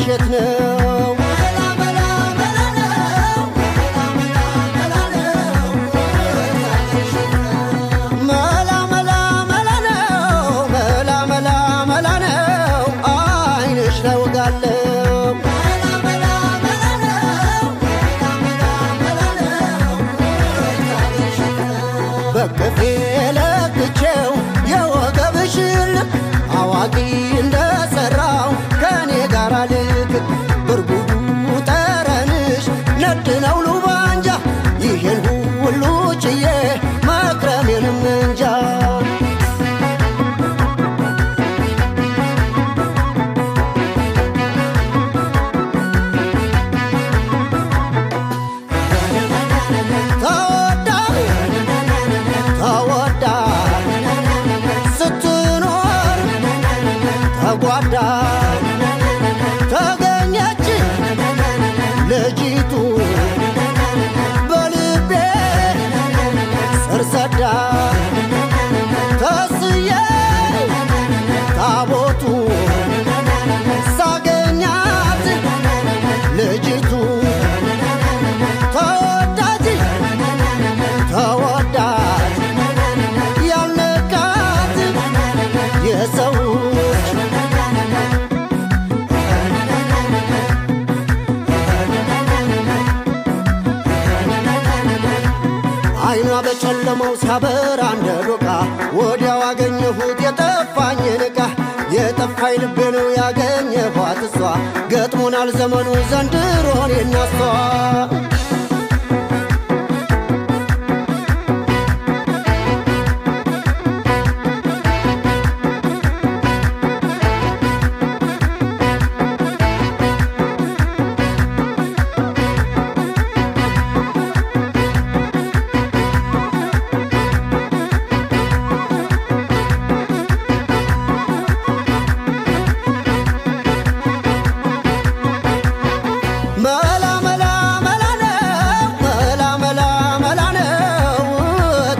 እሸት ነው በከፌ ለክቼው የወገብሽል አዋቂ እንደሰራው ከኔ ጋር ልክ ብርጉዱ ጠረንሽ ነድ ነው ሉባንጃ ይሄን ሁሉ ችዬ መክረሜንም እንጃ ተጓዳ ተገኘች ልጅቱ በልቤ ስር ሰዳ ተስዬ ታቦቱ ሳገኛት ልጅቱ ተወዳጅ ተወዳጅ ያልነካት የሰው አይኗ በጨለማው ሲያበራ እንደ ዶቃ ወዲያው አገኘሁት የጠፋኝን ዕቃ የጠፋኝ ልቤ ነው ያገኘኋት እሷ ገጥሞናል ዘመኑ ዘንድሮ እኔና እሷ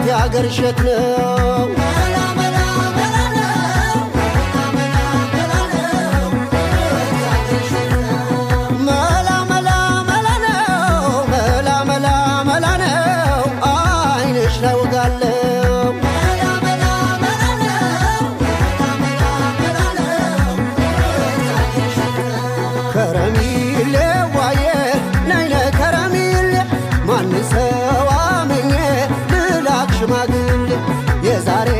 የአገር እሸት ነው አይንሽ ላይ ወጋለው ከረሚሌ ዋዬ ነይነ ከረሚሌ ማን ሰው አምኜ ሽማግሌ የዛሬ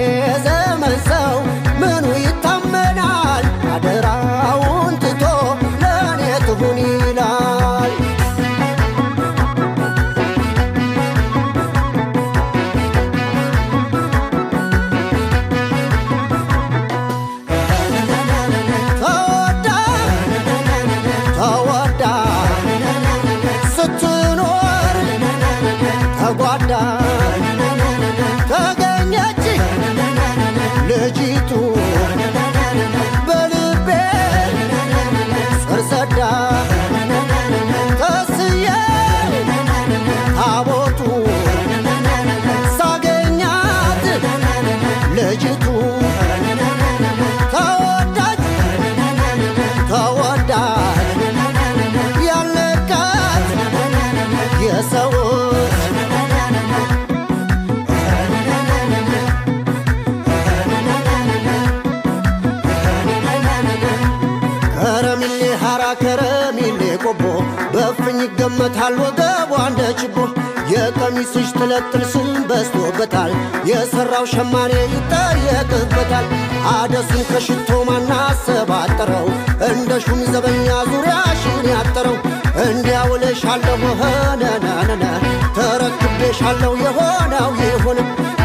ዘመን ሰው ምኑ ይታመናል አደራውን ትቶ ለእኔ ትሁን ይላል ተወዳ ተወዳ ስትኖር ተጓዳ ተገኘች ልጅቱ በልቤ ስር ሰዳ ተስዬ ታቦቱ ሳገኛት ልጅቱ ተወዳጅ ተወዳጅ ያልነካት የሰዎች ከረሚሌ ሐራ ከረሚሌ ቆቦ በፍኝ ይገመታል ወገቧ እንደ ችቦ የቀሚስሽ ትለጥል ስም በስቶበታል የሠራው ሸማኔ ይጠየቅበታል አደሱን ከሽቶ ማናሰባጠረው እንደ ሹም ዘበኛ ዙሪያሽን ያጠረው እንዲያውልሻለሁ ሆነናነነ ተረክቤሻለሁ የሆነው ይሁን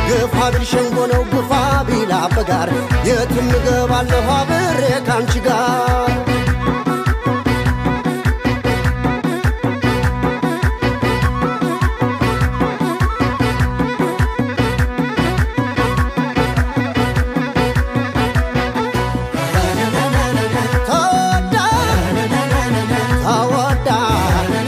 ግፋ ቢል ሸንጎ ነው ግፋ ቢል አበጋር የትም እገባለሁ አብሬ ካንቺ ጋር